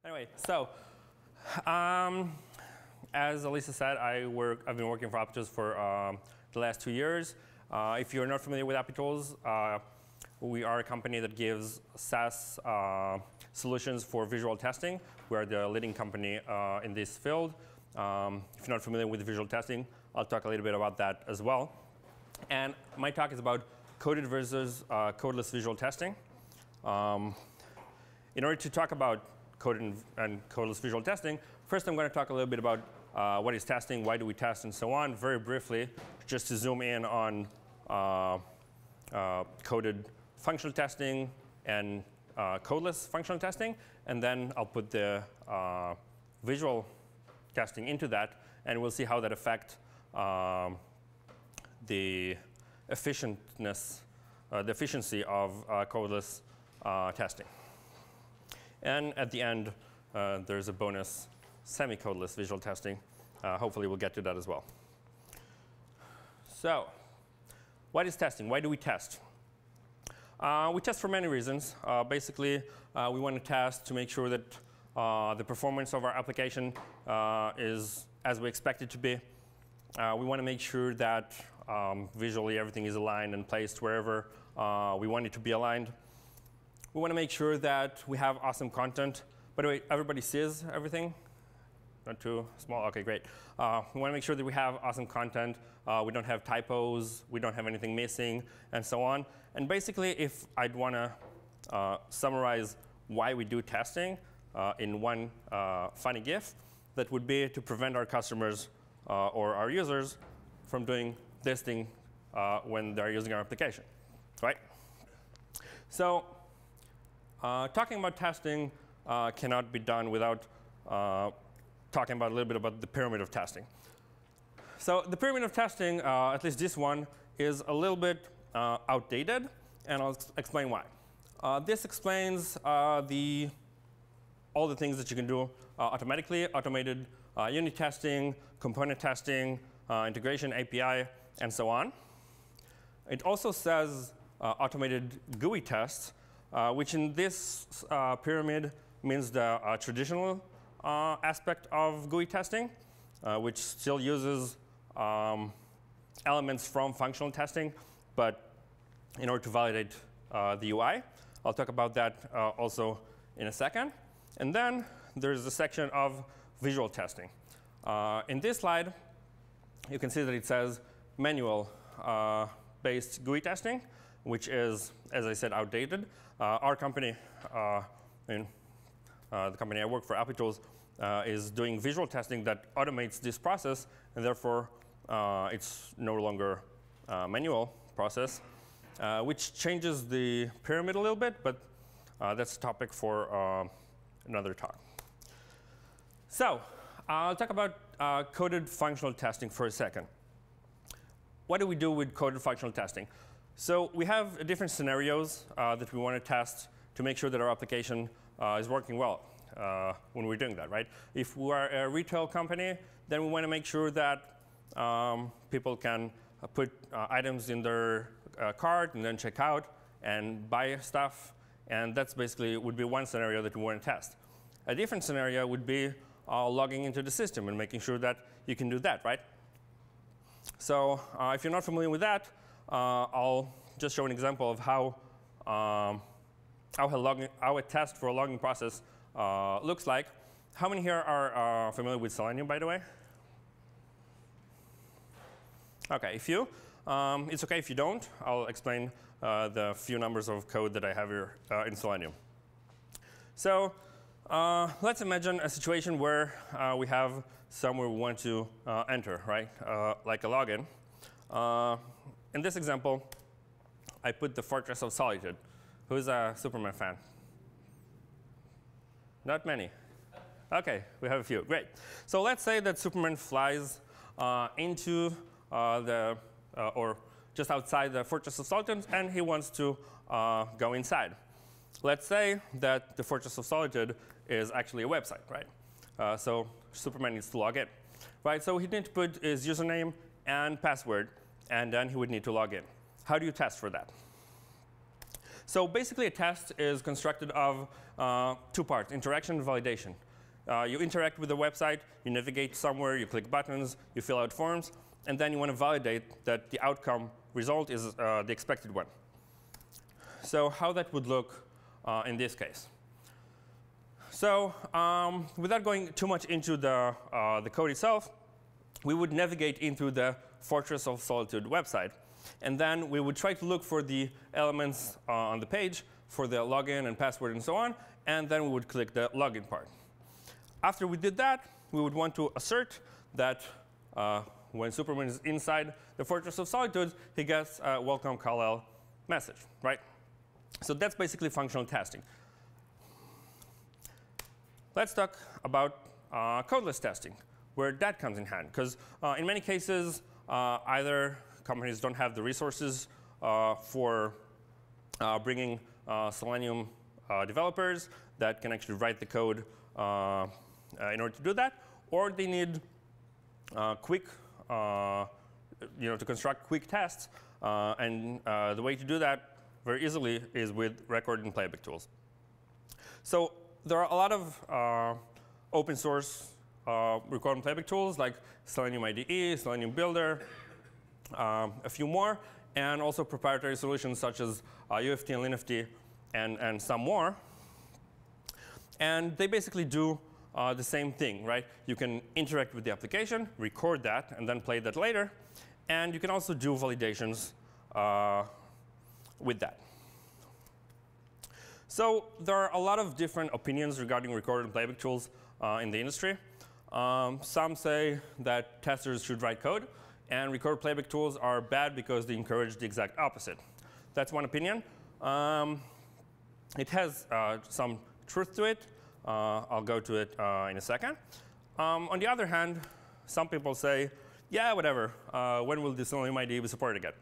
Anyway, so as Elisa said, I've been working for Applitools for the last 2 years. If you're not familiar with Applitools, we are a company that gives SaaS solutions for visual testing. We are the leading company in this field. If you're not familiar with visual testing, I'll talk a little bit about that as well. And my talk is about coded versus codeless visual testing. In order to talk about coded and codeless visual testing, first I'm going to talk a little bit about what is testing, why do we test, and so on, very briefly, just to zoom in on coded functional testing and codeless functional testing. And then I'll put the visual testing into that, and we'll see how that affects the efficiency of codeless testing. And at the end, there's a bonus semi-codeless visual testing. Hopefully, we'll get to that as well. So what is testing? Why do we test? We test for many reasons. Basically, we want to test to make sure that the performance of our application is as we expect it to be. We want to make sure that visually everything is aligned and placed wherever we want it to be aligned. We want to make sure that we have awesome content. By the way, everybody sees everything? Not too small? OK, great. We want to make sure that we have awesome content. We don't have typos. We don't have anything missing, and so on. And basically, if I'd want to summarize why we do testing in one funny GIF, that would be to prevent our customers or our users from doing this thing when they're using our application, right? So talking about testing cannot be done without talking about a little bit about the pyramid of testing. So the pyramid of testing, at least this one, is a little bit outdated, and I'll explain why. This explains all the things that you can do automatically: automated unit testing, component testing, integration, API, and so on. It also says automated GUI tests, which in this pyramid means the traditional aspect of GUI testing, which still uses elements from functional testing, but in order to validate the UI. I'll talk about that also in a second. And then there's a section of visual testing. In this slide, you can see that it says manual-based GUI testing, which is, as I said, outdated. Our company, the company I work for, Applitools, is doing visual testing that automates this process, and therefore it's no longer a manual process, which changes the pyramid a little bit, but that's a topic for another talk. So I'll talk about coded functional testing for a second. What do we do with coded functional testing? So we have different scenarios that we want to test to make sure that our application is working well when we're doing that, right? If we are a retail company, then we want to make sure that people can put items in their cart and then check out and buy stuff. And that's basically would be one scenario that we want to test. A different scenario would be logging into the system and making sure that you can do that, right? So if you're not familiar with that, I'll just show an example of how a test for a logging process looks like. How many here are familiar with Selenium, by the way? OK, a few. It's OK if you don't. I'll explain the few numbers of code that I have here in Selenium. So let's imagine a situation where we have somewhere we want to enter, right? Like a login. In this example, I put the Fortress of Solitude. Who's a Superman fan? Not many. OK, we have a few. Great. So let's say that Superman flies into or just outside the Fortress of Solitude, and he wants to go inside. Let's say that the Fortress of Solitude is actually a website, right? So Superman needs to log in, right? So he needs to put his username and password, and then he would need to log in. How do you test for that? So basically, a test is constructed of 2 parts, interaction and validation. You interact with the website, you navigate somewhere, you click buttons, you fill out forms, and then you want to validate that the outcome result is the expected one. So how that would look in this case. So without going too much into the code itself, we would navigate into the Fortress of Solitude website. And then we would try to look for the elements on the page for the login and password and so on. And then we would click the login part. After we did that, we would want to assert that when Superman is inside the Fortress of Solitude, he gets a welcome Kal-El message, right? So that's basically functional testing. Let's talk about codeless testing, where that comes in hand. Because in many cases, either companies don't have the resources for bringing Selenium developers that can actually write the code in order to do that, or they need quick, to construct quick tests. And the way to do that very easily is with record and playback tools. So there are a lot of open source record and playback tools like Selenium IDE, Selenium Builder, a few more, and also proprietary solutions such as UFT and LinFT and some more. And they basically do the same thing, right? You can interact with the application, record that, and then play that later. And you can also do validations with that. So there are a lot of different opinions regarding record and playback tools in the industry. Some say that testers should write code, and record playback tools are bad because they encourage the exact opposite. That's one opinion. It has some truth to it. I'll go to it in a second. On the other hand, some people say, yeah, whatever. When will the Selenium IDE be supported again?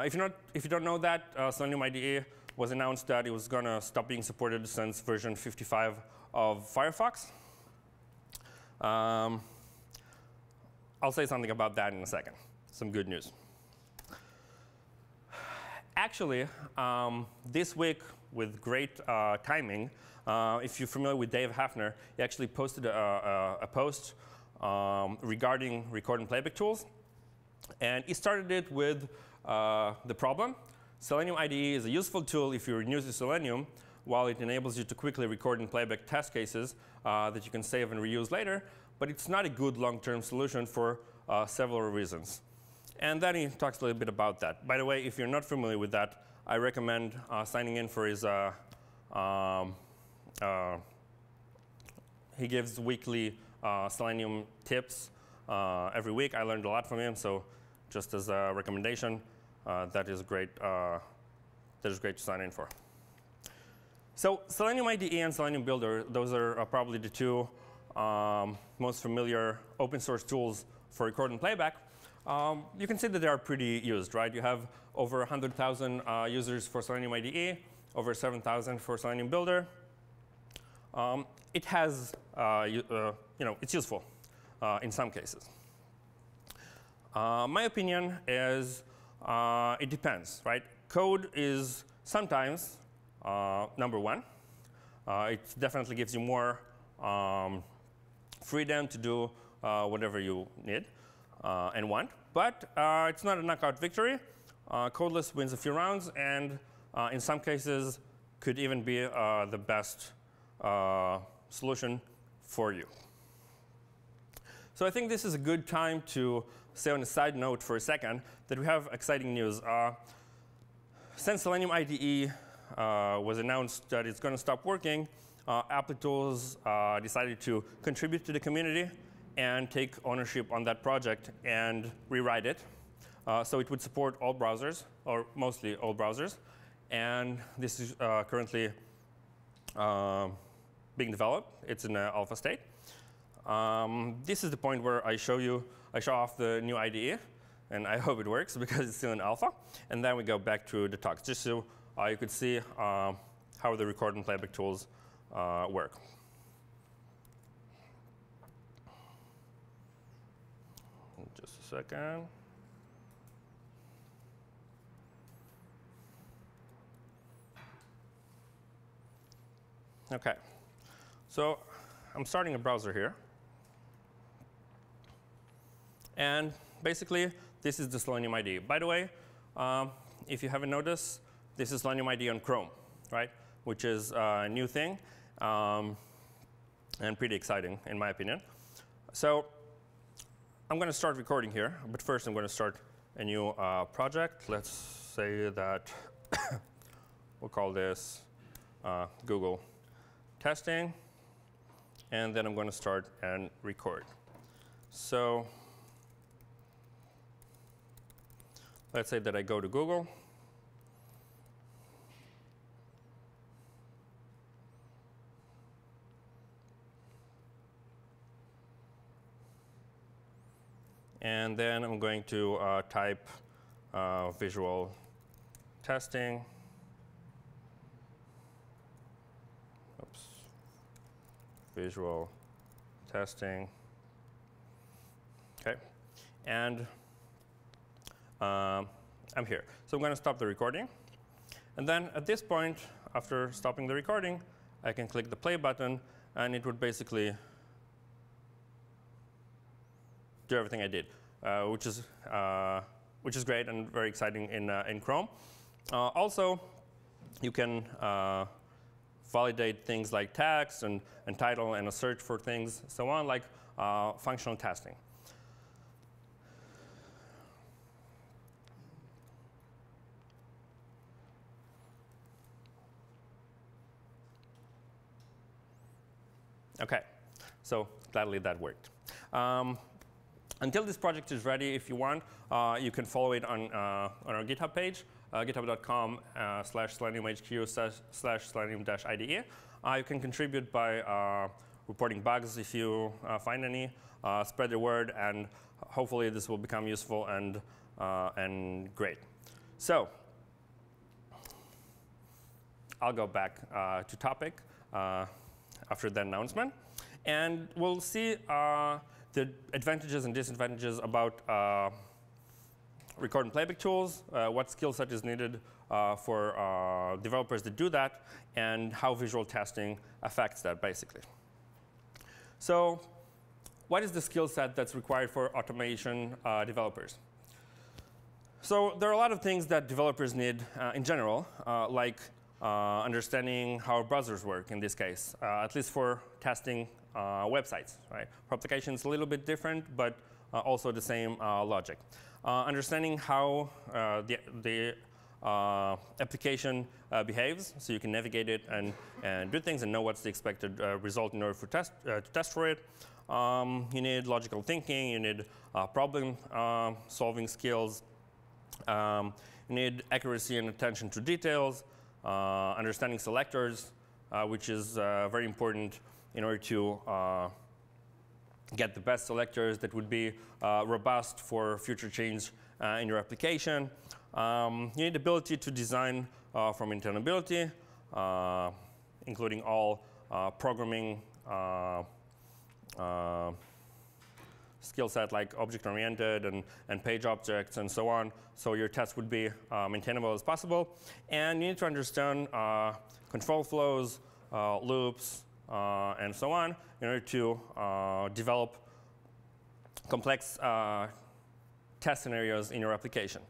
If you don't know that, Selenium IDE was announced that it was going to stop being supported since version 55 of Firefox. I'll say something about that in a second. Some good news. Actually, this week, with great timing, if you're familiar with Dave Hafner, he actually posted a post regarding record and playback tools. And he started it with the problem. Selenium IDE is a useful tool if you're new to Selenium, while it enables you to quickly record and playback test cases that you can save and reuse later. But it's not a good long-term solution for several reasons. And then he talks a little bit about that. By the way, if you're not familiar with that, I recommend signing in for his he gives weekly Selenium tips every week. I learned a lot from him, so just as a recommendation, that is great to sign in for. So Selenium IDE and Selenium Builder, those are probably the two most familiar open source tools for record and playback. You can see that they are pretty used, right? You have over 100,000 users for Selenium IDE, over 7,000 for Selenium Builder. It has, it's useful in some cases. My opinion is it depends, right? Code is sometimes number one. It definitely gives you more freedom to do whatever you need and want. But it's not a knockout victory. Codeless wins a few rounds, and in some cases could even be the best solution for you. So I think this is a good time to say on a side note for a second that we have exciting news. Since Selenium IDE was announced that it's going to stop working, Applitools decided to contribute to the community and take ownership on that project and rewrite it. So it would support all browsers, or mostly all browsers. And this is currently being developed. It's in alpha state. This is the point where I show off the new IDE. And I hope it works because it's still in alpha. And then we go back to the talks, just so you could see how the record and playback tools work. Just a second. OK. So I'm starting a browser here. And basically, this is the Selenium IDE. By the way, if you haven't noticed, this is Selenium IDE on Chrome, right? Which is a new thing and pretty exciting, in my opinion. So I'm going to start recording here. But first, I'm going to start a new project. Let's say that we'll call this Google testing. And then I'm going to start and record. So let's say that I go to Google. And then I'm going to type visual testing. Oops. Visual testing. OK. And I'm here. So I'm going to stop the recording. And then at this point, after stopping the recording, I can click the play button. And it would basically do everything I did, which is great and very exciting in Chrome. Also, you can validate things like text and title and a search for things, so on, like functional testing. OK, so gladly that worked. Until this project is ready, if you want, you can follow it on our GitHub page, github.com/seleniumhq/selenium-IDE. You can contribute by reporting bugs if you find any, spread the word, and hopefully this will become useful and great. So I'll go back to topic after the announcement, and we'll see the advantages and disadvantages about record and playback tools, what skill set is needed for developers that do that, and how visual testing affects that, basically. So what is the skill set that's required for automation developers? So there are a lot of things that developers need in general, like understanding how browsers work in this case, at least for testing websites, right? For applications, a little bit different, but also the same logic. Understanding how the application behaves, so you can navigate it and do things and know what's the expected result in order for to test for it. You need logical thinking. You need problem-solving skills. You need accuracy and attention to details. Understanding selectors, which is very important in order to get the best selectors that would be robust for future change in your application. You need ability to design from maintainability, including all programming skill set like object-oriented and page objects and so on, so your test would be maintainable as possible. And you need to understand control flows, loops, and so on in order to develop complex test scenarios in your application,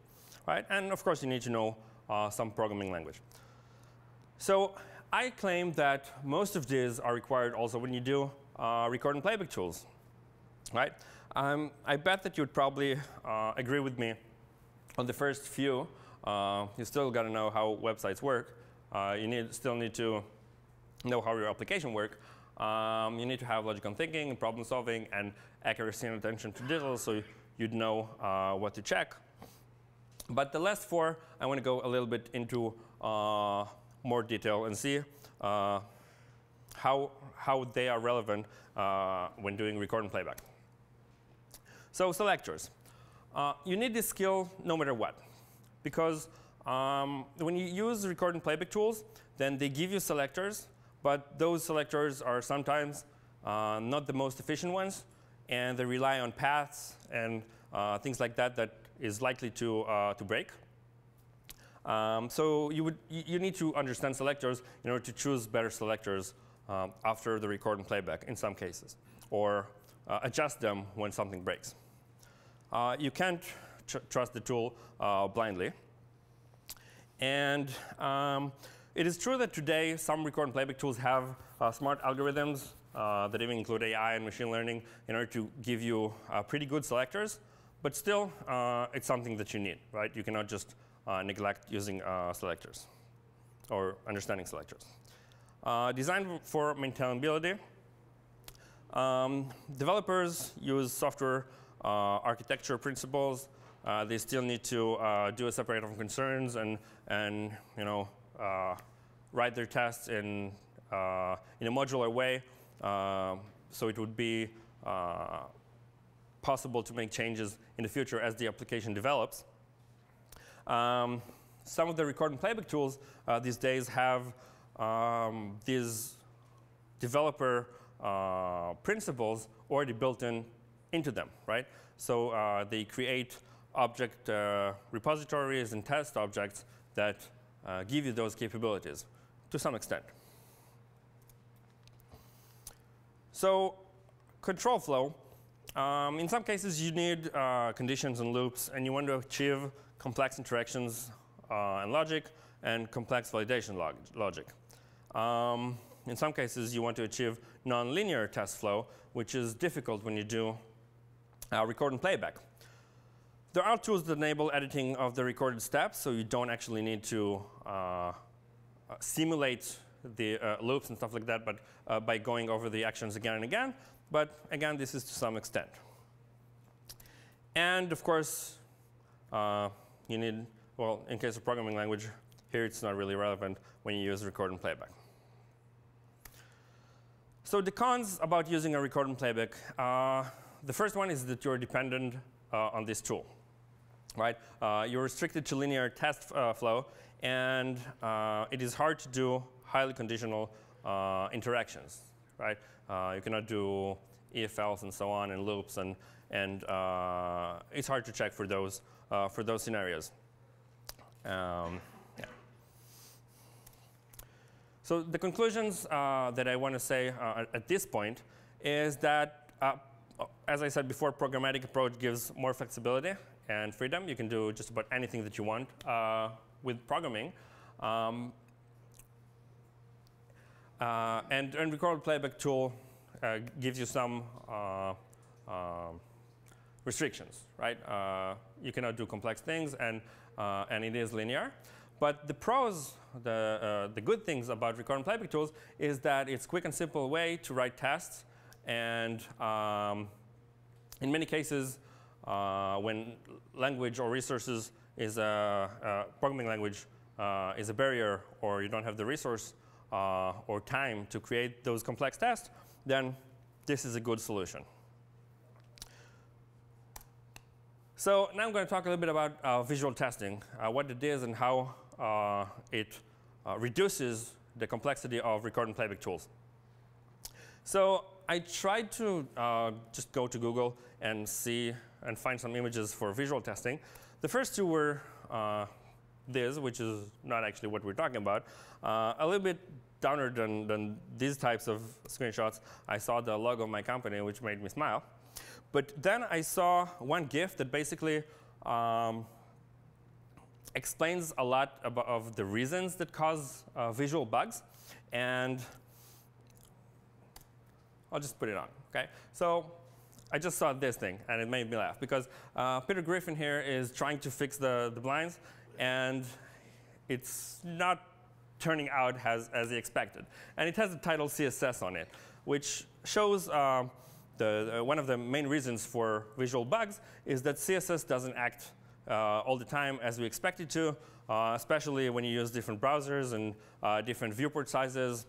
right? And of course, you need to know some programming language. So I claim that most of these are required also when you do record and playback tools, right? I bet that you'd probably agree with me on the first few. You still got to know how websites work. You still need to know how your application works. You need to have logical thinking, problem solving, and accuracy and attention to details, so you'd know what to check. But the last four, I want to go a little bit into more detail and see how they are relevant when doing record and playback. So selectors. You need this skill no matter what, because when you use record and playback tools, then they give you selectors. But those selectors are sometimes not the most efficient ones, and they rely on paths and things like that that is likely to break. So you need to understand selectors in order to choose better selectors after the record and playback in some cases, or adjust them when something breaks. You can't trust the tool blindly. And it is true that today some record and playback tools have smart algorithms that even include AI and machine learning in order to give you pretty good selectors. But still, it's something that you need, right? You cannot just neglect using selectors or understanding selectors. Designed for maintainability, developers use software architecture principles. They still need to do a separation of concerns and write their tests in a modular way, so it would be possible to make changes in the future as the application develops. Some of the record and playback tools these days have these developer principles already built into them, right? So they create object repositories and test objects that give you those capabilities to some extent. So control flow, in some cases you need conditions and loops, and you want to achieve complex interactions and logic and complex validation logic. In some cases you want to achieve nonlinear test flow, which is difficult when you do record and playback. There are tools that enable editing of the recorded steps, so you don't actually need to simulate the loops and stuff like that, but by going over the actions again and again. But again, this is to some extent. And of course, you need, well, in case of programming language, here it's not really relevant when you use record and playback. So the cons about using a record and playback, the first one is that you're dependent on this tool. Right? You're restricted to linear test flow, and it is hard to do highly conditional interactions. Right? You cannot do if, else, and so on, and loops, and it's hard to check for those scenarios. Yeah. So the conclusions that I want to say at this point is that, as I said before, programmatic approach gives more flexibility and freedom. You can do just about anything that you want with programming. And record playback tool gives you some restrictions, right? You cannot do complex things, and it is linear. But the pros, the good things about record and playback tools is that it's a quick and simple way to write tests, and in many cases, when language or resources is programming language is a barrier, or you don't have the resource or time to create those complex tests, then this is a good solution. So now I'm going to talk a little bit about visual testing, what it is and how it reduces the complexity of record and playback tools. So I tried to just go to Google and see and find some images for visual testing. The first two were this, which is not actually what we're talking about. A little bit downer than these types of screenshots. I saw the logo of my company, which made me smile. But then I saw one GIF that basically explains a lot of the reasons that cause visual bugs. And I'll just put it on. Okay? So I just saw this thing, and it made me laugh. Because Peter Griffin here is trying to fix the blinds, and it's not turning out as he expected. And it has the title CSS on it, which shows one of the main reasons for visual bugs is that CSS doesn't act all the time as we expect it to, especially when you use different browsers and different viewport sizes.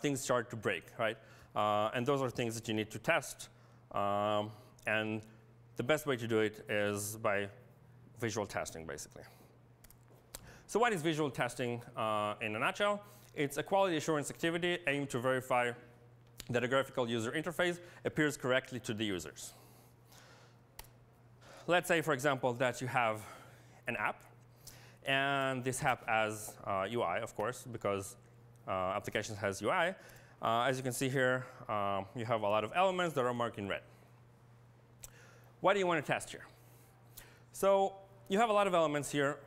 Things start to break, right? And those are things that you need to test. And the best way to do it is by visual testing, basically. So what is visual testing in a nutshell? It's a quality assurance activity aimed to verify that a graphical user interface appears correctly to the users. Let's say, for example, that you have an app, and this app has UI, of course, because applications has UI. As you can see here, you have a lot of elements that are marked in red. What do you want to test here? So you have a lot of elements here.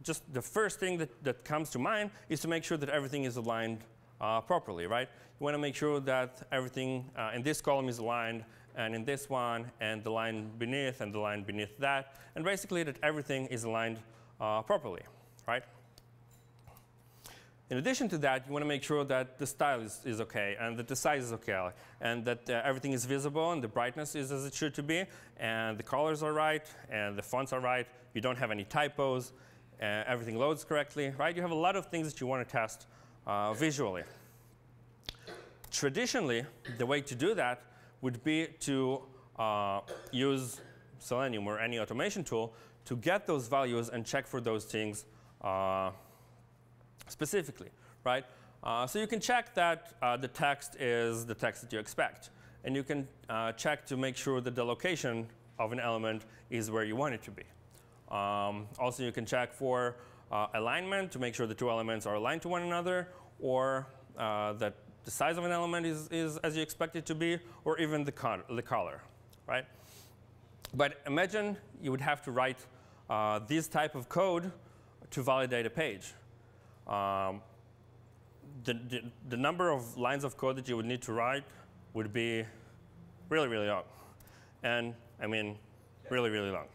Just the first thing that comes to mind is to make sure that everything is aligned properly, right? You want to make sure that everything in this column is aligned, and in this one, and the line beneath, and the line beneath that, and basically that everything is aligned properly, right? In addition to that, you want to make sure that the style is OK, and that the size is OK, and that everything is visible, and the brightness is as it should to be, and the colors are right, and the fonts are right. You don't have any typos. Everything loads correctly, right? You have a lot of things that you want to test visually. Traditionally, the way to do that would be to use Selenium or any automation tool to get those values and check for those things specifically, right? So you can check that the text is the text that you expect. And you can check to make sure that the location of an element is where you want it to be. Also, you can check for alignment to make sure the two elements are aligned to one another, or that the size of an element is as you expect it to be, or even the color, right? But imagine you would have to write this type of code to validate a page. The number of lines of code that you would need to write would be really, really long. And I mean, really, really long.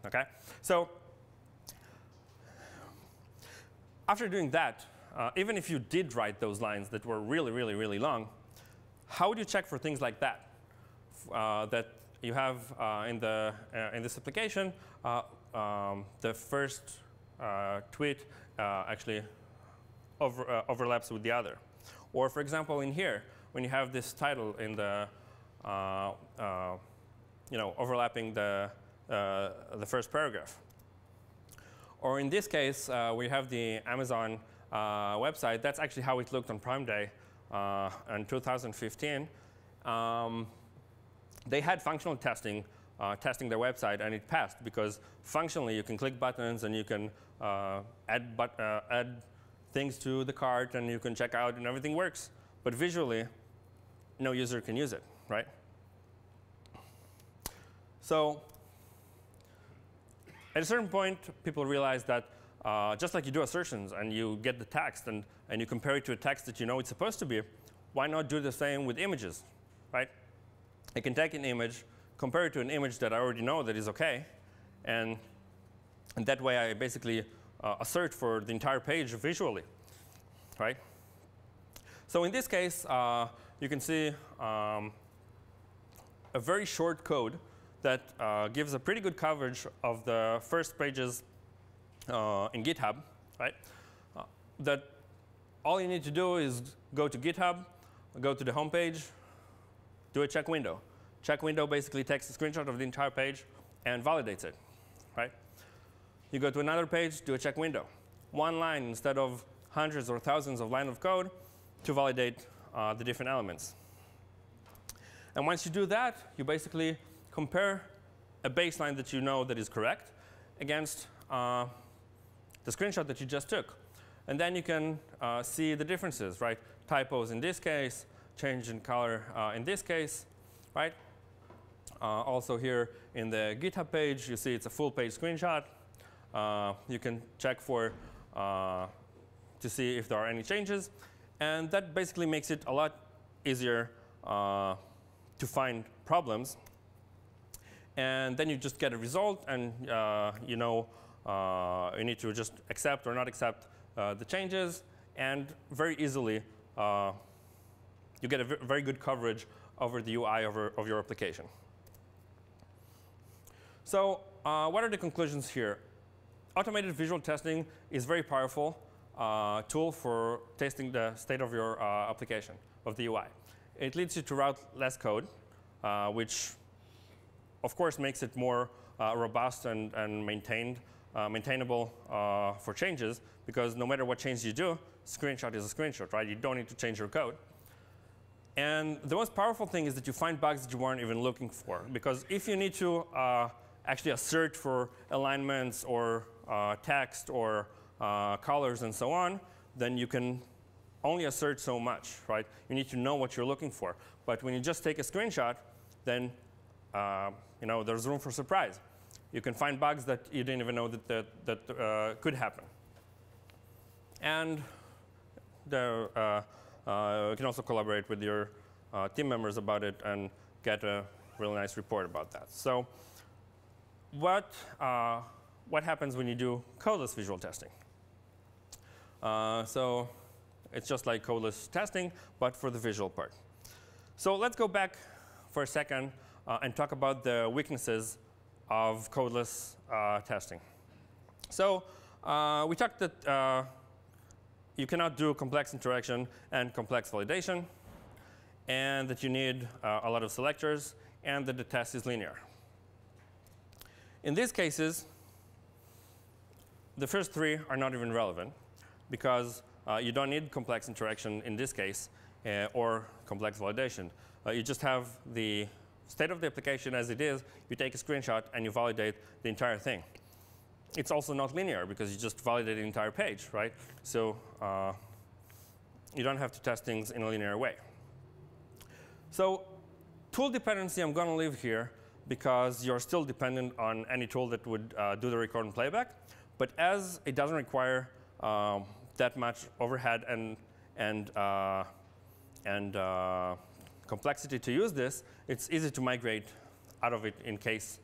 OK? So after doing that, even if you did write those lines that were really, really, really long, how would you check for things like that? That you have in this application, the first tweet actually overlaps with the other. Or for example, in here, when you have this title in the overlapping the first paragraph. Or in this case, we have the Amazon website. That's actually how it looked on Prime Day in 2015. They had functional testing, testing their website, and it passed because functionally you can click buttons and you can add things to the cart and you can check out and everything works. But visually, no user can use it, right? So at a certain point, people realize that just like you do assertions and you get the text and you compare it to a text that you know it's supposed to be, why not do the same with images, right? I can take an image, compare it to an image that I already know that is OK, and that way I basically assert for the entire page visually, right? So in this case, you can see a very short code that gives a pretty good coverage of the first pages in GitHub, right? That all you need to do is go to GitHub, go to the home page, do a check window. Check window basically takes a screenshot of the entire page and validates it, right? You go to another page, do a check window. One line instead of hundreds or thousands of lines of code to validate the different elements. And once you do that, you basically compare a baseline that you know that is correct against the screenshot that you just took. And then you can see the differences, right? Typos in this case, change in color in this case, right? Also here in the GitHub page, you see it's a full page screenshot. You can check for to see if there are any changes. And that basically makes it a lot easier to find problems. And then you just get a result, and you know you need to just accept or not accept the changes. And very easily, you get a very good coverage over the UI of your application. So what are the conclusions here? Automated visual testing is a very powerful tool for testing the state of your application, of the UI. It leads you to route less code, which of course makes it more robust and maintainable for changes, because no matter what change you do, screenshot is a screenshot, right? You don't need to change your code. And the most powerful thing is that you find bugs that you weren't even looking for. Because if you need to actually assert for alignments or text or colors and so on, then you can only assert so much, right? You need to know what you're looking for. But when you just take a screenshot, then there's room for surprise. You can find bugs that you didn't even know that could happen. And you can also collaborate with your team members about it and get a really nice report about that. So what happens when you do codeless visual testing? So it's just like codeless testing, but for the visual part. So let's go back for a second and talk about the weaknesses of codeless testing. So we talked that you cannot do complex interaction and complex validation, and that you need a lot of selectors, and that the test is linear. In these cases, the first three are not even relevant, because you don't need complex interaction in this case, or complex validation. You just have the state of the application as it is. You take a screenshot, and you validate the entire thing. It's also not linear, because you just validate the entire page, right? So you don't have to test things in a linear way. So tool dependency I'm going to leave here, because you're still dependent on any tool that would do the record and playback. But as it doesn't require that much overhead and complexity to use this, it's easy to migrate out of it in case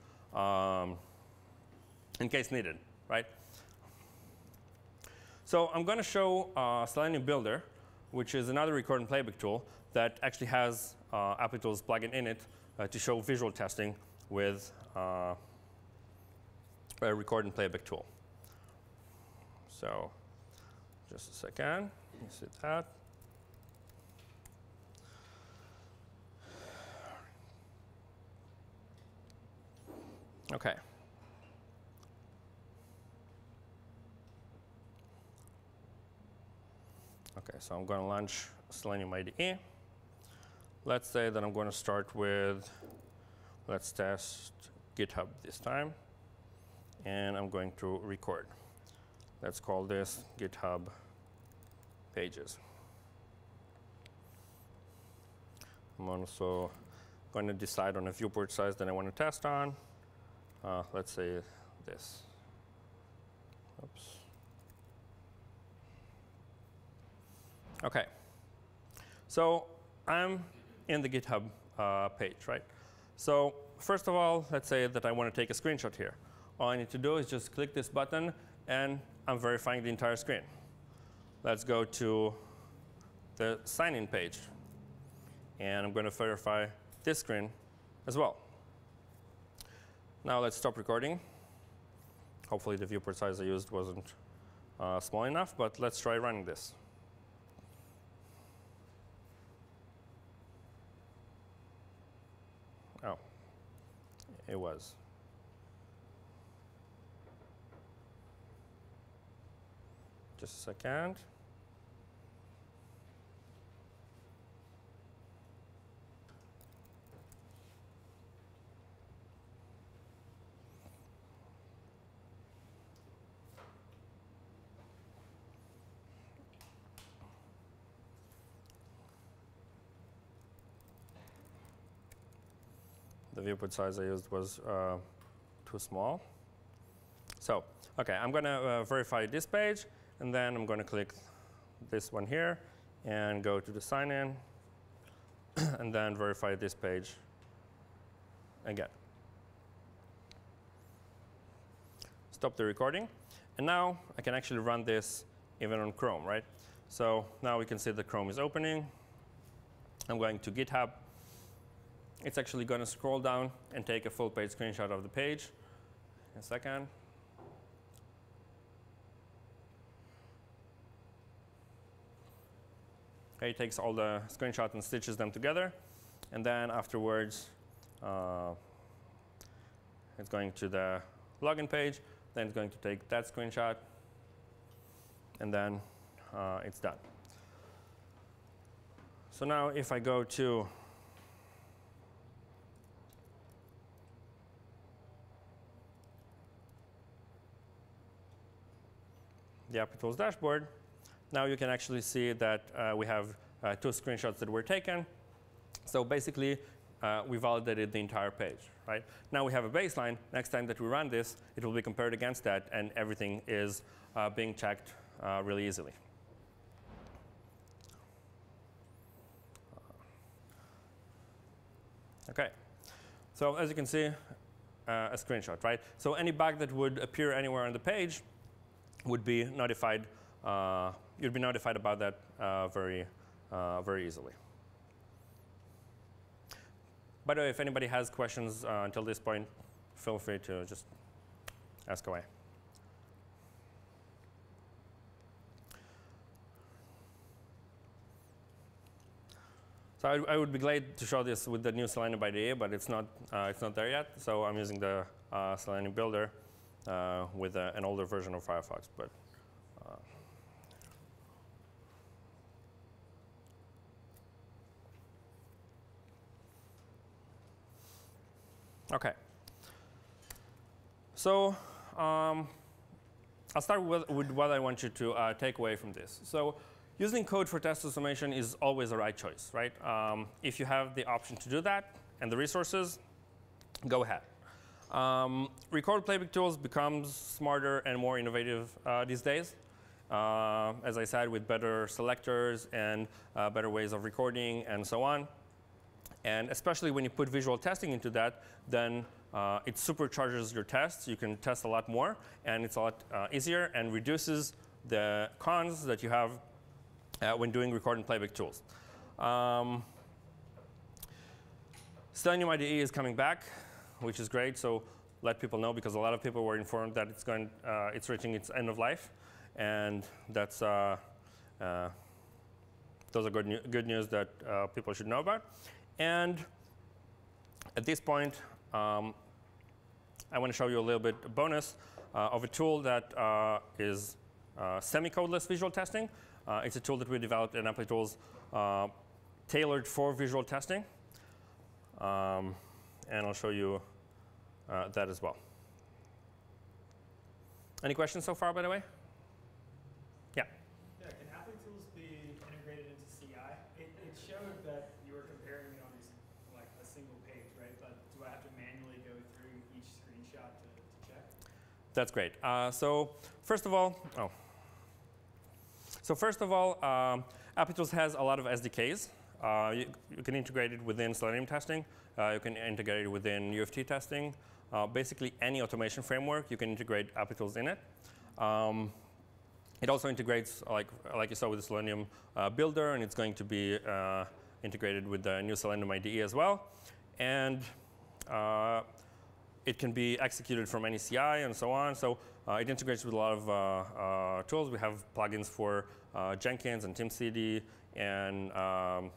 needed, right? So I'm going to show Selenium Builder, which is another record and playback tool that actually has Applitools plugin in it to show visual testing with a record and playback tool. So just a second. You see that. OK. OK, so I'm going to launch Selenium IDE. Let's say that I'm going to start with, let's test GitHub this time. And I'm going to record. Let's call this GitHub pages. I'm also going to decide on a viewport size that I want to test on. Let's say this. Oops. OK. So I'm in the GitHub page, right? So first of all, let's say that I want to take a screenshot here. All I need to do is just click this button, and I'm verifying the entire screen. Let's go to the sign-in page. And I'm going to verify this screen as well. Now let's stop recording. Hopefully the viewport size I used wasn't small enough, but let's try running this. Oh, it was. Just a second. The viewport size I used was too small. So, OK, I'm going to verify this page. And then I'm going to click this one here and go to the sign-in, and then verify this page again. Stop the recording. And now I can actually run this even on Chrome, right? So now we can see that Chrome is opening. I'm going to GitHub. It's actually going to scroll down and take a full page screenshot of the page. In a second. Okay, it takes all the screenshots and stitches them together. And then afterwards, it's going to the login page. Then it's going to take that screenshot. And then it's done. So now if I go to the Applitools dashboard, now you can actually see that we have 2 screenshots that were taken. So basically, we validated the entire page, right? Now we have a baseline. Next time that we run this, it will be compared against that, and everything is being checked really easily. OK. So as you can see, a screenshot, right? So any bug that would appear anywhere on the page would be notified. You'd be notified about that very easily. By the way, if anybody has questions until this point, feel free to just ask away. So I would be glad to show this with the new Selenium IDE, but it's not there yet. So I'm using the Selenium Builder with an older version of Firefox. But OK. So I'll start with what I want you to take away from this. So using code for test automation is always the right choice, right? If you have the option to do that and the resources, go ahead. Record-playback tools becomes smarter and more innovative these days. As I said, with better selectors and better ways of recording and so on. And especially when you put visual testing into that, then it supercharges your tests. You can test a lot more, and it's a lot easier and reduces the cons that you have when doing record and playback tools. Selenium IDE is coming back, which is great. So let people know, because a lot of people were informed that it's reaching its end of life, and that's those are good news that people should know about. And at this point, I want to show you a little bit of bonus of a tool that is semi-codeless visual testing. It's a tool that we developed in Applitools tailored for visual testing. And I'll show you that as well. Any questions so far, by the way? Yeah. Yeah, can Applitools be integrated into CI? It showed that you were comparing it on like a single page, right? But do I have to manually go through each screenshot to check? That's great. So first of all, Applitools has a lot of SDKs. You can integrate it within Selenium testing. You can integrate it within UFT testing. Basically, any automation framework, you can integrate Applitools in it. It also integrates, like you saw with the Selenium Builder, and it's going to be integrated with the new Selenium IDE as well. And it can be executed from any CI and so on. So it integrates with a lot of tools. We have plugins for Jenkins and TeamCD, and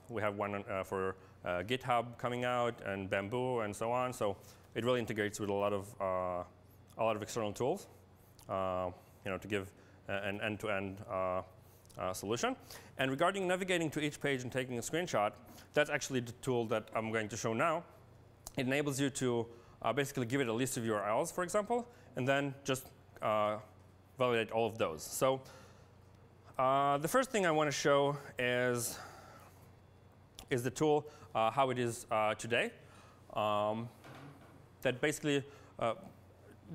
we have one for GitHub coming out, and Bamboo, and so on. So it really integrates with a lot of external tools, to give an end-to-end solution. And regarding navigating to each page and taking a screenshot, that's actually the tool that I'm going to show now. It enables you to basically give it a list of URLs, for example, and then just validate all of those. So the first thing I want to show is the tool, how it is today. That basically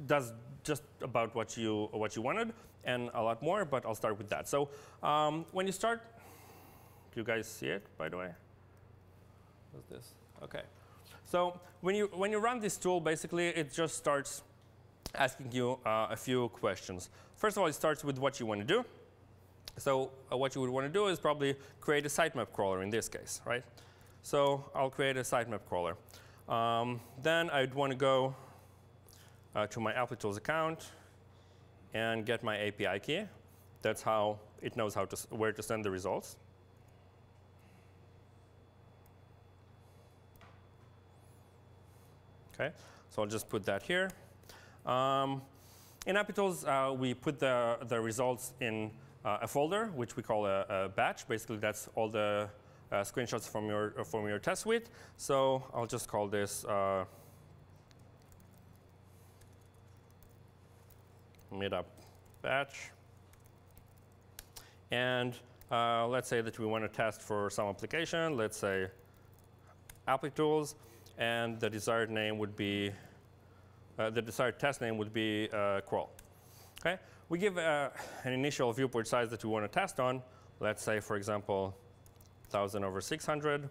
does just about what you wanted and a lot more, but I'll start with that. So when you start, do you guys see it, by the way? What's this? OK. So when you run this tool, basically, it just starts asking you a few questions. First of all, it starts with what you want to do. So what you would want to do is probably create a sitemap crawler in this case, right? So I'll create a sitemap crawler. Then I'd want to go to my Applitools account and get my API key. That's how it knows where to send the results. OK, so I'll just put that here. In Applitools, we put the results in a folder, which we call a batch. Basically, that's all the screenshots from your test suite. So I'll just call this Meetup batch. And let's say that we want to test for some application, let's say Applitools, and the desired name would be, the desired test name would be crawl. Okay? We give an initial viewport size that we want to test on. Let's say, for example, 1,000 over 600.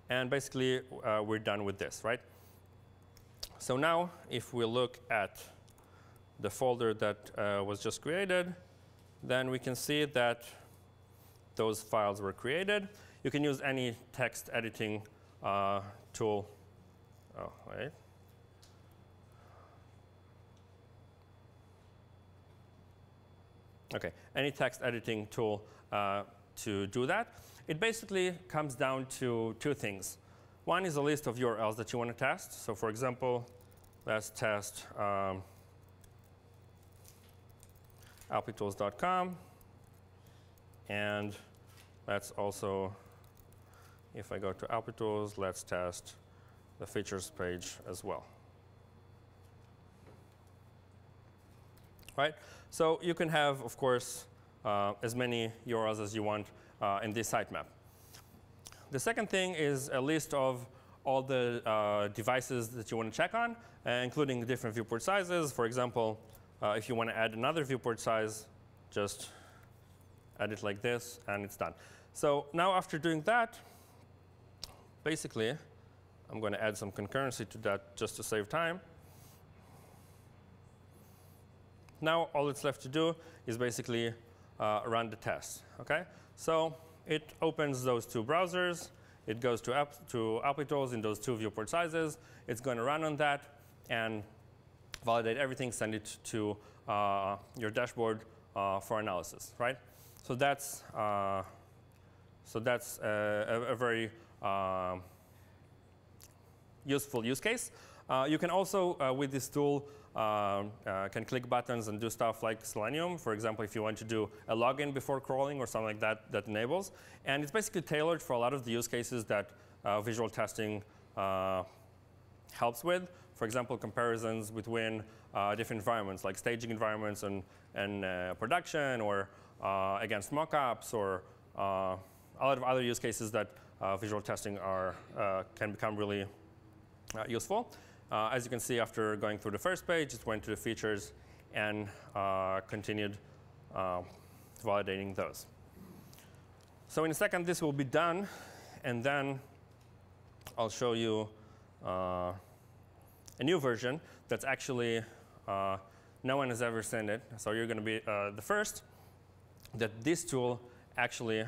And basically, we're done with this, right? So now, if we look at the folder that was just created, then we can see that those files were created. You can use any text editing tool. Oh, wait. OK, any text editing tool to do that. It basically comes down to two things. One is a list of URLs that you want to test. So for example, let's test applitools.com. And let's also, if I go to Applitools, let's test the features page as well. Right? So you can have, of course, as many URLs as you want in this sitemap. The second thing is a list of all the devices that you want to check on, including different viewport sizes. For example, if you want to add another viewport size, just add it like this, and it's done. So now after doing that, basically, I'm going to add some concurrency to that just to save time. Now all it's left to do is basically run the test. Okay? So it opens those two browsers. It goes to Applitools in those two viewport sizes. It's going to run on that and validate everything, send it to your dashboard for analysis. Right? So that's a very useful use case. You can also, with this tool, can click buttons and do stuff like Selenium. For example, if you want to do a login before crawling or something like that, that enables. And it's basically tailored for a lot of the use cases that visual testing helps with. For example, comparisons between different environments, like staging environments and production, or against mockups, or a lot of other use cases that visual testing can become really useful. As you can see, after going through the first page, it went to the features and continued validating those. So in a second, this will be done. And then I'll show you a new version that's actually no one has ever seen it. So you're going to be the first that this tool actually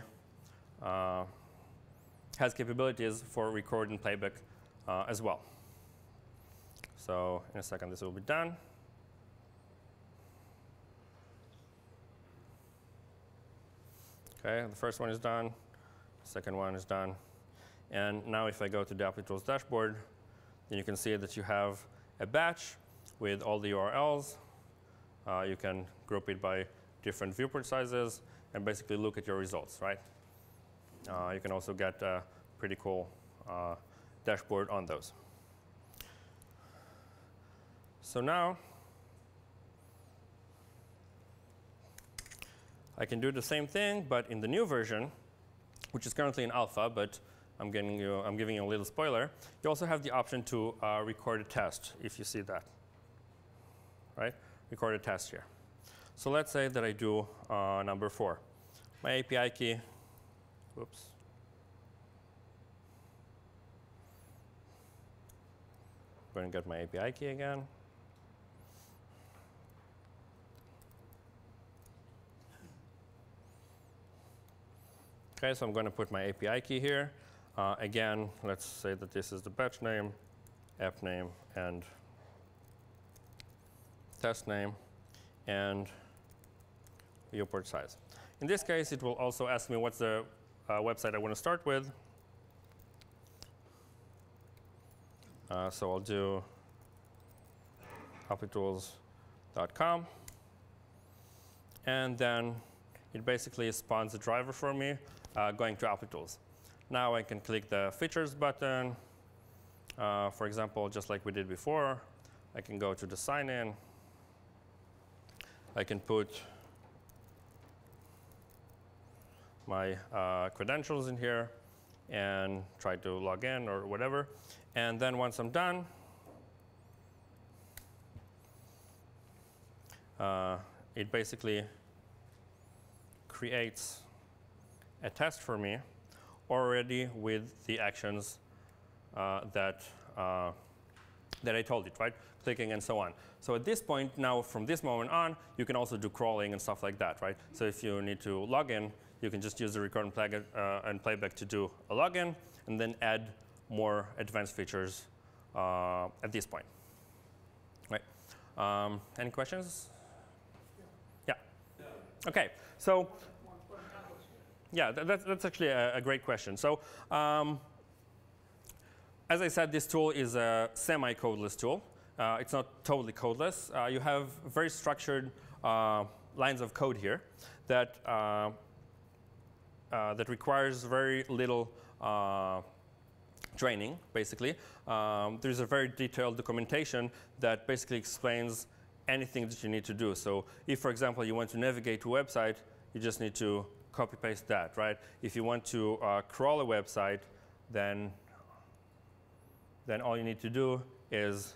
has capabilities for record and playback as well. So in a second, this will be done. OK, the first one is done. The second one is done. And now if I go to the Applitools dashboard, then you can see that you have a batch with all the URLs. You can group it by different viewport sizes and basically look at your results, right? You can also get a pretty cool dashboard on those. So now I can do the same thing, but in the new version, which is currently in alpha, but I'm giving you a little spoiler. You also have the option to record a test, if you see that. Right? Record a test here. So let's say that I do number 4. My API key, whoops. I'm going to get my API key again. OK, so I'm going to put my API key here. Again, let's say that this is the batch name, app name, and test name, and viewport size. In this case, it will also ask me what's the website I want to start with. So I'll do applitools.com. And then it basically spawns a driver for me going to Applitools. Now I can click the features button. For example, just like we did before, I can go to the sign in. I can put my credentials in here and try to log in or whatever. And then once I'm done, it basically creates a test for me already with the actions that I told it, right? Clicking and so on. So at this point, now from this moment on, you can also do crawling and stuff like that, right? So if you need to log in, you can just use the record and playback to do a login, and then add more advanced features at this point. Right? Any questions? Yeah. OK. So yeah, that's actually a great question. So as I said, this tool is a semi-codeless tool. It's not totally codeless. You have very structured lines of code here that that requires very little training, basically. There's a very detailed documentation that basically explains anything that you need to do. So if, for example, you want to navigate to a website, you just need to copy-paste that, right? If you want to crawl a website, then all you need to do is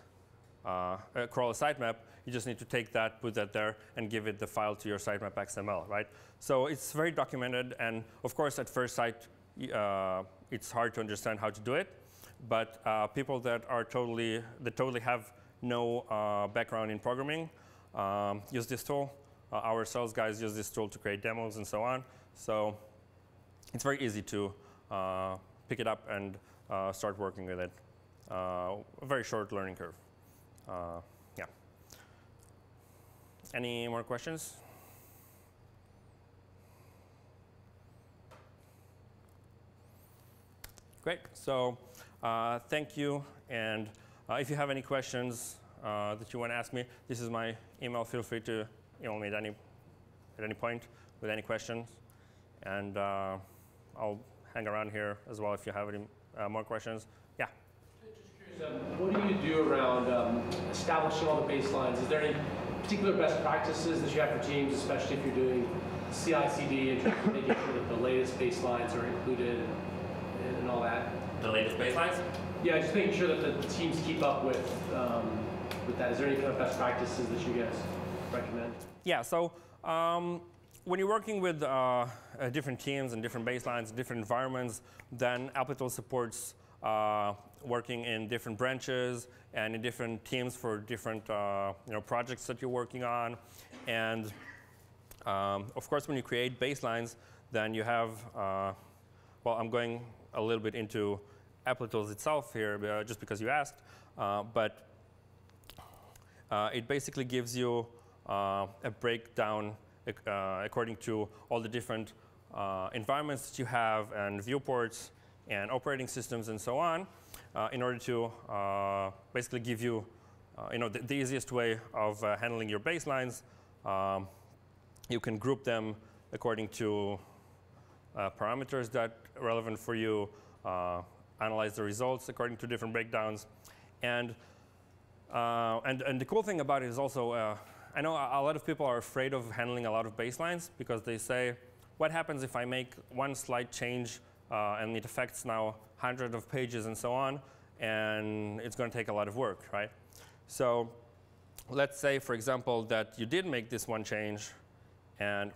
crawl a sitemap. You just need to take that, put that there, and give it the file to your sitemap XML, right? So it's very documented, and of course, at first sight, it's hard to understand how to do it. But people that totally have no background in programming use this tool. Our sales guys use this tool to create demos and so on. So it's very easy to pick it up and start working with it. A very short learning curve. Yeah. Any more questions? Great. So thank you. And if you have any questions that you want to ask me, this is my email. Feel free to email me at any point with any questions. And I'll hang around here as well if you have any more questions. Yeah. Just curious, what do you do around establishing all the baselines? Is there any particular best practices that you have for teams, especially if you're doing CI/CD and trying to making sure that the latest baselines are included and all that? The latest baselines? Yeah, just making sure that the teams keep up with that. Is there any kind of best practices that you guys recommend? Yeah, so when you're working with different teams and different baselines, different environments, then Applitools supports working in different branches and in different teams for different projects that you're working on. And of course, when you create baselines, then you have, well, I'm going a little bit into Applitools itself here, just because you asked. But it basically gives you a breakdown according to all the different environments that you have and viewports and operating systems and so on, in order to basically give you the easiest way of handling your baselines. You can group them according to parameters that are relevant for you, analyze the results according to different breakdowns. And the cool thing about it is also, I know a lot of people are afraid of handling a lot of baselines because they say, what happens if I make one slight change and it affects now hundreds of pages and so on, and it's going to take a lot of work, right? So let's say, for example, that you did make this one change, and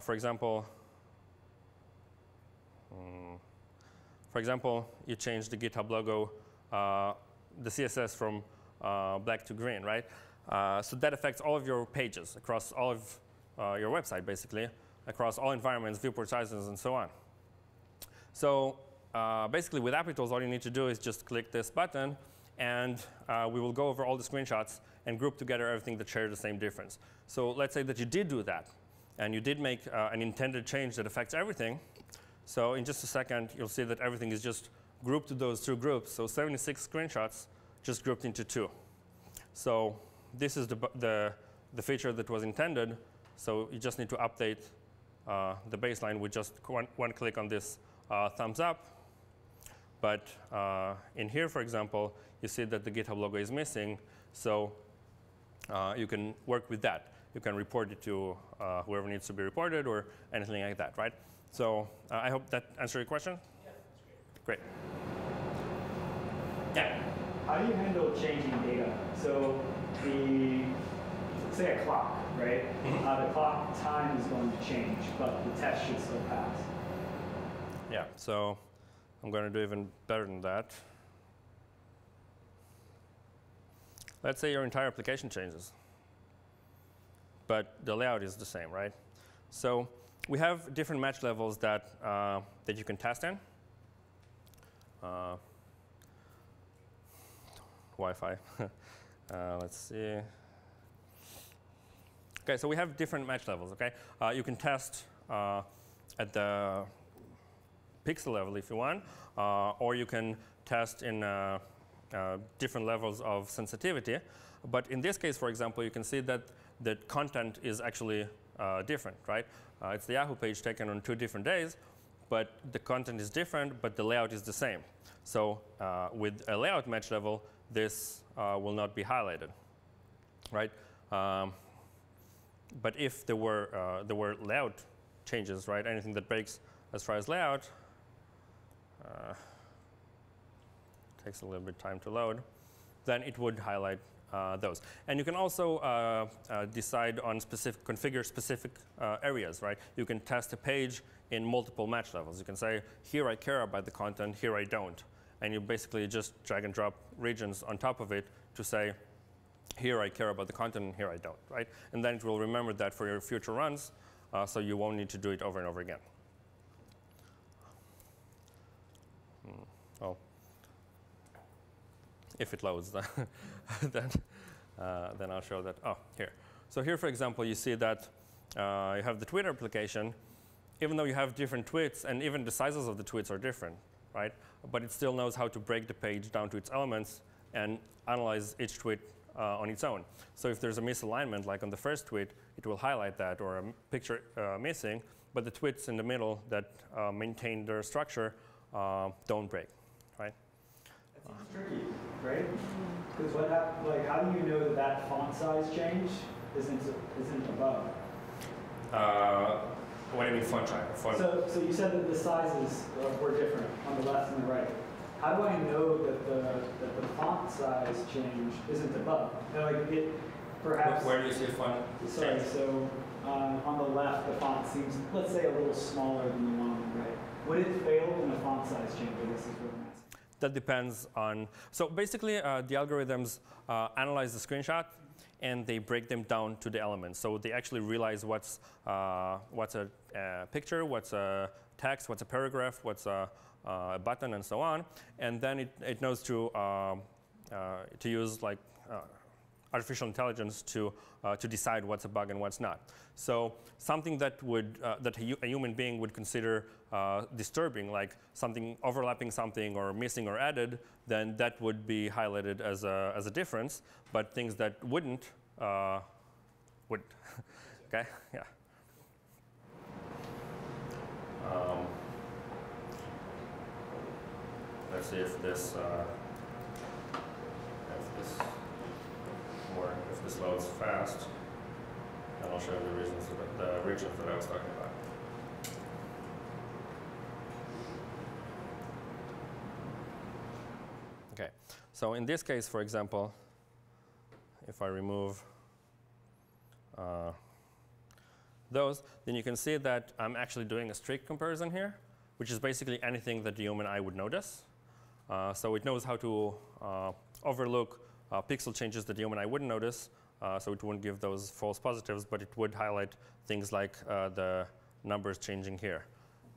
for example, you changed the GitHub logo, the CSS from black to green, right? So that affects all of your pages across all of your website, basically, across all environments, viewport sizes, and so on. So basically, with Applitools, all you need to do is just click this button, and we will go over all the screenshots and group together everything that shares the same difference. So let's say that you did do that, and you did make an intended change that affects everything. So in just a second, you'll see that everything is just grouped to those two groups. So 76 screenshots just grouped into two. So this is the feature that was intended. So you just need to update the baseline with just one click on this thumbs up. But in here, for example, you see that the GitHub logo is missing. So you can work with that. you can report it to whoever needs to be reported or anything like that, right? So I hope that answered your question. Yeah, that's great. Great. Yeah. How do you handle changing data? So say a clock, right? The clock time is going to change, but the test should still pass. Yeah, so I'm going to do even better than that. Let's say your entire application changes, but the layout is the same, right? So we have different match levels that you can test in. Wi-Fi. Let's see. Okay, so we have different match levels. Okay, you can test at the pixel level if you want, or you can test in different levels of sensitivity. But in this case, for example, you can see that the content is actually different, right? It's the Yahoo page taken on 2 different days, but the content is different, but the layout is the same. So with a layout match level, this will not be highlighted, right? But if there were layout changes, right? Anything that breaks as far as layout, takes a little bit of time to load, then it would highlight those. And you can also decide on configure specific areas, right? You can test a page in multiple match levels. You can say, here I care about the content, here I don't. And you basically just drag and drop regions on top of it to say, here I care about the content, and here I don't, right? And then it will remember that for your future runs, so you won't need to do it over and over again. Oh, if it loads, then I'll show that. Oh, here. So here, for example, you see that you have the Twitter application. Even though you have different tweets, and even the sizes of the tweets are different, right? But it still knows how to break the page down to its elements and analyze each tweet on its own. So if there's a misalignment, like on the first tweet, it will highlight that, or a picture missing, but the tweets in the middle that maintain their structure don't break, right? That seems tricky, right? Because what like, how do you know that that font size change isn't a bug? What do you mean font size? So you said that the sizes were different on the left and the right. How do I know that the font size change isn't a bug? Like it perhaps. Where do you see a font Sorry, change? so on the left, the font seems, let's say, a little smaller than you want on the right. Would it fail in a font size change? I guess is what I'm asking. That depends on. So basically, the algorithms analyze the screenshot, and they break them down to the elements. So they actually realize what's a picture, what's a text, what's a paragraph, what's a button, and so on. And then it knows to use like artificial intelligence to decide what's a bug and what's not. So something that would that a human being would consider disturbing, like something overlapping something or missing or added, then that would be highlighted as a difference. But things that wouldn't would. Okay, yeah. Let's see if this if this loads fast, and I'll show you the reasons, the regions that I was talking about. Okay, so in this case, for example, if I remove those, then you can see that I'm actually doing a streak comparison here, which is basically anything that the human eye would notice. So it knows how to overlook pixel changes that the human eye wouldn't notice, so it wouldn't give those false positives, but it would highlight things like the numbers changing here.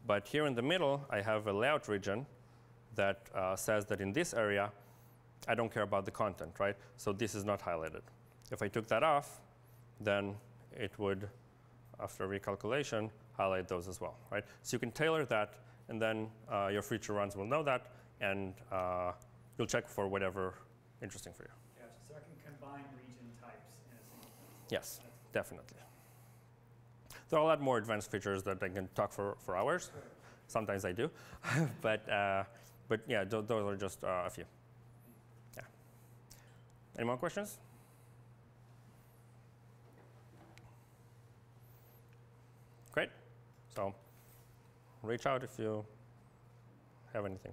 But here in the middle, I have a layout region that says that in this area, I don't care about the content, right? So this is not highlighted. If I took that off, then it would, after recalculation, highlight those as well, right? So you can tailor that, and then your future runs will know that, and you'll check for whatever interesting for you. Gotcha. So I can combine region types in a single test. Yes, definitely. There are a lot more advanced features that I can talk for hours. Right. Sometimes I do, but yeah, those are just a few. Yeah. Any more questions? So reach out if you have anything.